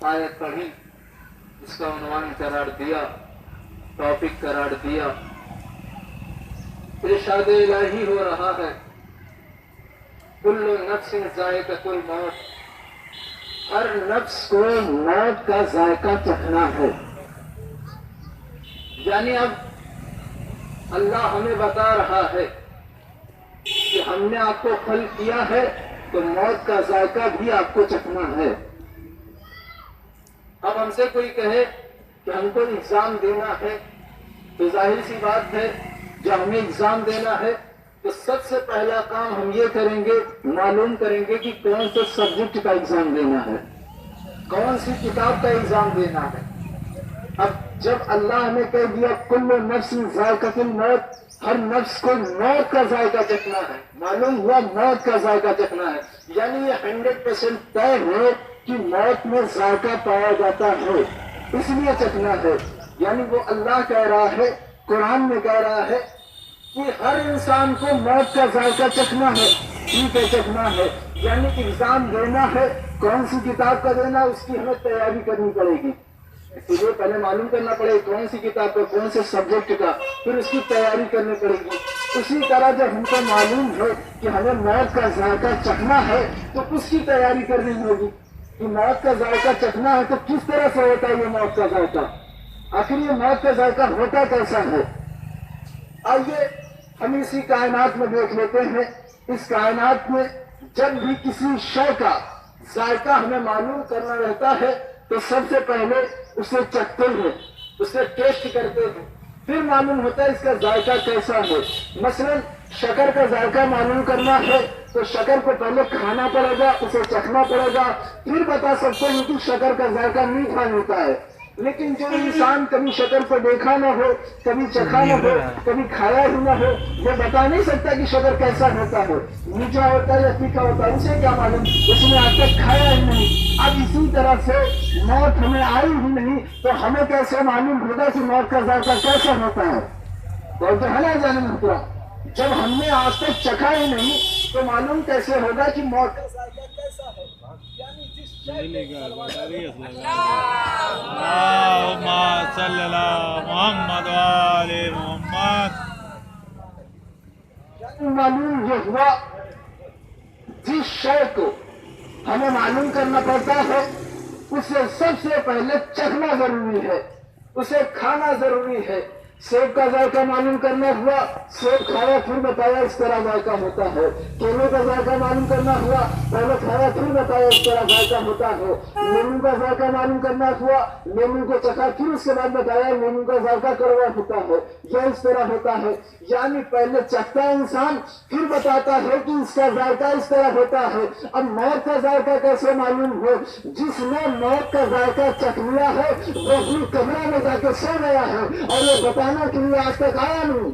आयत पढ़ी, इसका उन्वान करार दिया, टॉपिक करार दिया। इरशाद इलाही हो रहा है, कुल्लु नफ्सिन ज़ाइक़तुल मौत, हर नफ्स को मौत का जायका चखना है। यानी अब अल्लाह हमें बता रहा है कि हमने आपको खल्क़ किया है तो मौत का जायका भी आपको चखना है। अब हमसे कोई कहे कि हमको एग्जाम देना है, तो जाहिर सी बात है जब हमें एग्जाम देना है तो सबसे पहला काम हम ये करेंगे, मालूम करेंगे कि कौन से सब्जेक्ट का एग्जाम देना है, कौन सी किताब का एग्जाम देना है। अब जब अल्लाह ने कह दिया कुल्लु नफ्सिन ज़ाइक़तुल मौत, हर नफ्स को मौत का जायका चखना है, मालूम हुआ मौत का जायका चखना है। यानी ये 100% तय है कि मौत में जायका पाया जाता है, इसलिए चखना है। यानी वो अल्लाह कह रहा है, कुरान में कह रहा है कि हर इंसान को मौत का जायका चखना है, ठीक है चखना है। यानी एग्जाम देना है, कौन सी किताब का देना उसकी हमें तैयारी करनी पड़ेगी। इसलिए पहले मालूम करना पड़ेगा कौन सी किताब का, कौन से सब्जेक्ट का, फिर उसकी तैयारी करनी पड़ेगी। उसी तरह जब हमको मालूम है कि हमें मौत का जायका चखना है तो उसकी तैयारी करनी होगी कि मौत का जायका चखना है तो किस तरह से होता है ये मौत का जायका, आखिर ये मौत का जायका होता कैसा है। आइए हम इसी कायनात में देख लेते हैं। इस कायनात में जब भी किसी शय का जायका हमें मालूम करना रहता है तो सबसे पहले उसे चखते हैं, उसे टेस्ट करते हैं, फिर मालूम होता है इसका जायका कैसा है। मसलन शक्कर का जायका मालूम करना है तो शक्कर को पहले खाना पड़ेगा, उसे चखना पड़ेगा, फिर बता सकते हैं कि शक्कर का जायका मीठा होता है। लेकिन जो इंसान कभी शक्कर को देखा न हो, कभी चखा न हो, कभी खाया ही न हो, वो बता नहीं सकता कि शक्कर कैसा होता है, मीठा होता है या तीखा होता है, उसे क्या मालूम, उसने आज तक खाया ही नहीं। अब इसी तरह से मौत हमें आई ही नहीं तो हमें कैसे मालूम होगा कि मौत का जायका कैसा होता है। तो है ना जाने मुद्रा, जब हमने आज तक चखा ही नहीं तो मालूम कैसे होगा कि मौत का जायका कैसा है। यानी जिस मालूम ये हुआ, जिस शय को हमें मालूम करना पड़ता है उसे सबसे पहले चखना जरूरी है, उसे खाना जरूरी है। सेब का जायका मालूम करना हुआ, सेब खाया फिर बताया इस तरह जायका होता है। केले का जायका मालूम करना हुआ, पहले खाया फिर बताया इस तरह जायका होता है। नींबू का जायका मालूम करना हुआ, नींबू को चखा फिर उसके बाद बताया नींबू का जायका कड़वा होता है, यह इस तरह होता है। यानी पहले चखता है इंसान, फिर बताता है कि इसका जायका इस तरह होता है। अब मौत का जायका कैसे मालूम हो, जिसने मौत का जायका चख लिया है वो अपनी कमरे में जाके सो गया है और ये बताना के लिए आज तक आया नहीं,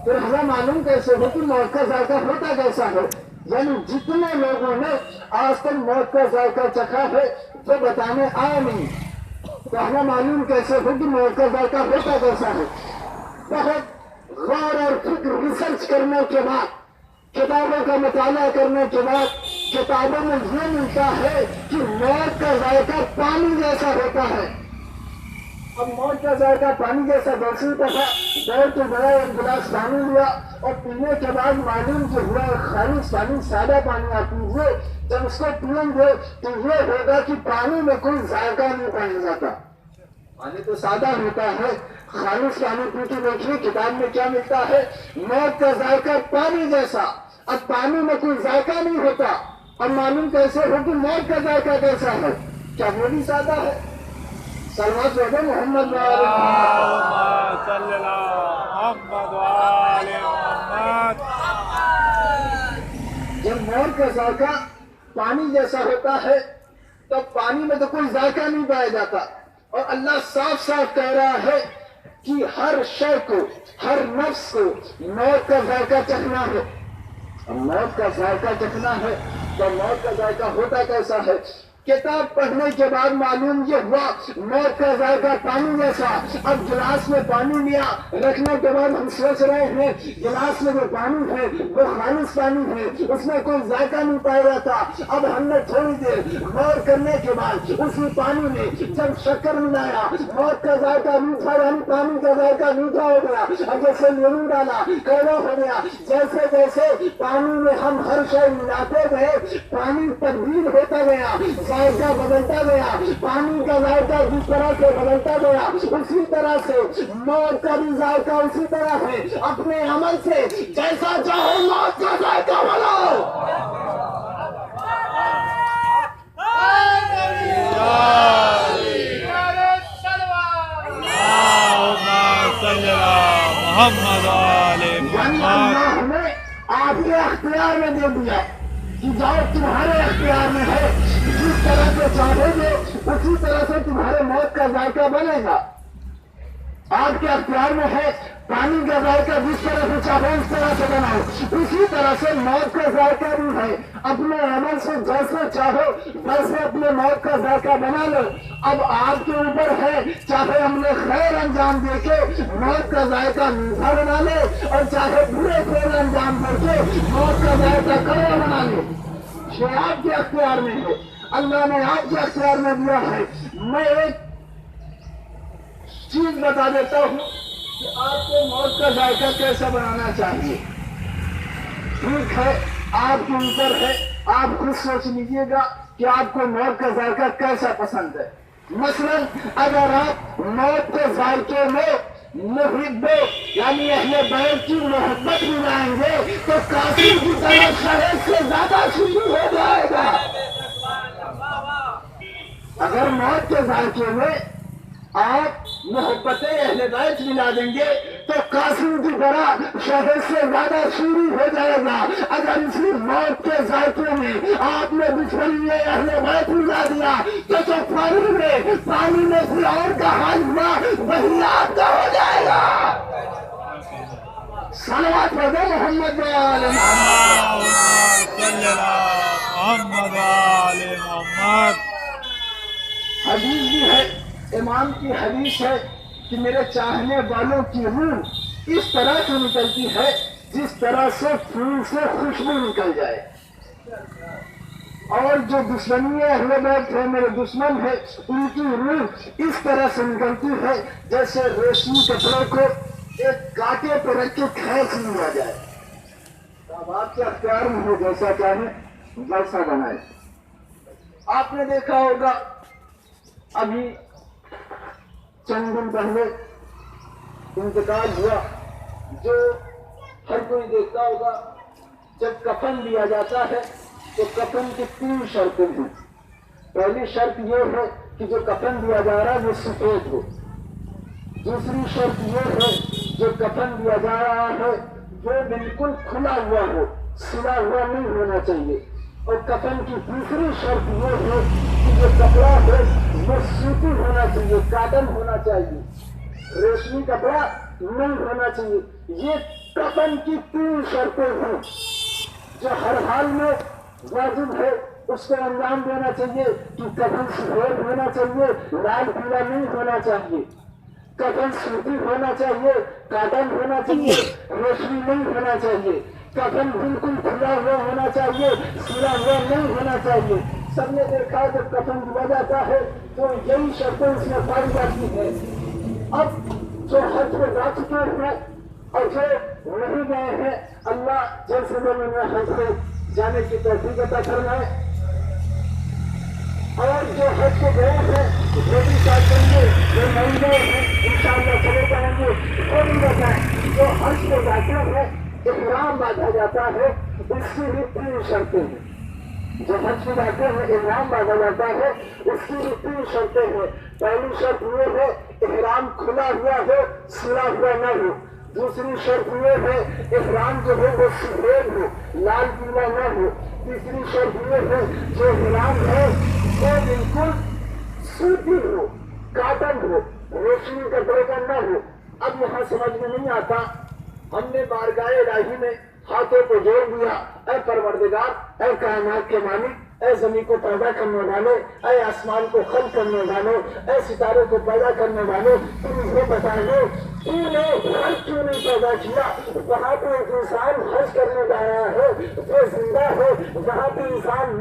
फिर हमें मालूम कैसे हो कि मौत का जायका होता कैसा है। यानी जितने लोगों ने आज तक मौत का जायका चखा है वो बताने आया नहीं, तो हमें मालूम कैसे हो कि मौत का जायका होता कैसा है। बहुत गौर और फिक्र रिसर्च करने के बाद, किताबों का मुताला करने के बाद किताबों में ये मिलता है कि मौत का जायका पानी जैसा होता है। अब मौत का जायका पानी जैसा दूसरी दफा दौड़ के गया, एक गिलास पानी लिया और पीने के बाद मालूम जो हुआ खालिश पानी, सादा पानी आप पीजिए, जब उसको पिएंगे तो ये होगा कि पानी में कोई जायका नहीं पाया जाता। पानी तो सादा होता है, खालिश पानी पी के देखिए किताब में क्या मिलता है, मौत का जायका पानी जैसा। अब पानी में कोई जायका नहीं होता, अब मालूम कैसे हो कि मौत का जायका कैसा है, क्या वो भी सादा है। मोहम्मद जब मौत का जायका पानी जैसा होता है तब पानी में तो कोई जायका नहीं पाया जाता। और अल्लाह साफ साफ कह रहा है कि हर शय को, हर नफ्स को मौत का जायका चखना है। मौत का जायका चखना है तो मौत का जायका होता कैसा है। کتاب پڑھنے کے بعد معلوم یہ ہوا موت کا ذائقہ پانی جیسا. اب گلاس میں پانی لیا, رکھنے کے بعد ہم سوچ رہے ہیں گلاس میں جو پانی ہے وہ خالص پانی ہے, اس میں کوئی ذائقہ نہیں پایا جاتا. اب ہم نے تھوڑی دیر غور کرنے کے بعد اسی پانی میں جب شکر ملایا, موت کا ذائقہ میٹھا, یعنی پانی کا ذائقہ میٹھا ہو گیا. اب جیسے لیمو ڈالا کڑوا ہو گیا. جیسے جیسے پانی میں ہم ہر شے ملاتے گئے پانی تبدیل ہوتا گیا, ذائقہ بدلتا گیا. پانی کا ذائقہ جس طرح سے بدلتا گیا اسی طرح سے موت کا بھی ذائقہ اسی طرح ہے. اپنے عمل سے جیسا چاہو موت کا ذائقہ بناؤ. اللہ ہمیں آپ کے اختیار میں دے دیا کہ جاؤ تمہارے اختیار میں ہے, جس طرح سے چاہو گے اسی طرح سے تمہارے موت کا ذائقہ بنے گا. آپ کے اختیار میں ہے پانی کا ذائقہ جس طرح سے چاہو اس طرح سے بناؤ, اسی طرح سے موت کا ذائقہ بھی ہے. اپنے عمل سے جیسے چاہو ویسے اپنے موت کا ذائقہ بنا لو. اب آپ کے اوپر ہے, چاہے ہم نے خیر انجام دے کے موت کا ذائقہ میٹھا بنا لے اور چاہے برے خیر انجام دے کے موت کا ذائقہ کڑوا بنا لے. یہ آپ کے اختیار میں ہے, اللہ نے آپ کے اختیار میں دیا ہے. میں ایک چیز بتا دیتا ہوں کہ آپ کو موت کا ذائقہ کیسا بنانا چاہیے. ٹھیک ہے, آپ کے اوپر ہے, آپ خود سوچ لیجیے گا کہ آپ کو موت کا ذائقہ کیسا پسند ہے. مثلا اگر آپ موت کے ذائقے میں محبے یعنی اہل بیت کی محبت ملائیں گے تو کافی کی طرح شہد سے زیادہ شروع ہو جائے گا. اگر موت کے ذائقے میں آپ محبت اہل بیت ملا دیں گے تو قاسم کی طرح شہد سے زیادہ شروع ہو جائے گا. اگر اسی موت کے ذائقے میں آپ نے دشمنی اہل بیت ملا دیا تو جو پانی میں فلور کا حال ہوا وہی آپ کا ہو جائے گا. صلوات پڑھو محمد علیہ محمد. حدیث بھی ہے, امام کی حدیث ہے کہ میرے چاہنے والوں کی روح اس طرح سے نکلتی ہے جس طرح سے پھول سے خوشبو نکل جائے. اور جو دشمنی اہل بیت ہے, میرے دشمن ہے, ان کی روح اس طرح سے نکلتی ہے جیسے ریشمی کپڑے کو ایک کانٹے پر رکھ کے کھینچ لیا جائے. اب آپ کے اختیار میں ہو, جیسا چاہیں ویسا بنائے. آپ نے دیکھا ہوگا ابھی چند دن پہلے انتقال ہوا, جو ہر کوئی دیکھتا ہوگا جب کفن دیا جاتا ہے تو کفن کی 3 شرطیں ہیں. پہلی شرط یہ ہے کہ جو کفن دیا جا رہا ہے وہ سفید ہو. دوسری شرط یہ ہے جو کفن دیا جا رہا ہے وہ بالکل کھلا ہوا ہو, سلا ہوا نہیں ہونا چاہیے. اور کفن کی تیسری شرط یہ ہے کہ جو کپڑا ہے وہ سوتی ہونا چاہیے, کاٹن ہونا چاہیے, ریشمی کپڑا نہیں ہونا چاہیے. یہ کفن کی 3 شرطیں ہیں جو ہر حال میں واجب ہے اس کو انجام دینا چاہیے. کہ کفن سفید ہونا چاہیے, لال پیلا نہیں ہونا چاہیے. کفن سوتی ہونا چاہیے, کاٹن ہونا چاہیے, ریشمی نہیں ہونا چاہیے. کفن بالکل کھلا ہوا ہونا چاہیے, سلا ہوا نہیں ہونا چاہیے. سب نے دیکھا جب کفن دیا جاتا ہے تو یہی شرطیں اس میں پائی جاتی ہے. اب جو حج میں جا چکے ہیں اور جو نہیں گئے ہیں, اللہ جیسے لوگوں نے حج سے جانے کی توفیق عطا فرمائے. اور جو حج کو گئے ہیں وہ بھی چاہتے ہیں, جو نہیں گئے ہیں انشاءاللہ چلے جائیں گے. وہ بھی بتائیں جو حج کو جاتے ہیں احرام باندھا جاتا ہے, اس کی بھی 3 شرطیں ہیں. جو حج کو جاتے ہیں احرام باندھا جاتا ہے اس کی بھی 3 شرطیں ہیں. پہلی شرط یہ ہے احرام کھلا ہوا ہو, سلا ہوا نہ ہو. دوسری شرط یہ ہے احرام جو ہے وہ سفید ہو, لال پیلا نہ ہو. تیسری شرط یہ ہے جو احرام ہے وہ بالکل سوتی ہو, کاٹن ہو, ریشمی کپڑے کا نہ ہو. اب یہاں سمجھ میں نہیں آتا, ہم نے بارگاہ الہی میں ہاتھوں کو جوڑ دیا, اے پروردگار, اے کائنات کے مالک, اے زمین کو پیدا کرنے والے، اے آسمان کو خلق کرنے والے، اے ستارے کو پیدا کرنے والے، تم مجھے بتائیے تو نے حج کیوں نہیں پیدا کیا؟ وہاں پہ ایک انسان حج کرنے جا رہا ہے، وہ زندہ ہے، وہاں پہ انسان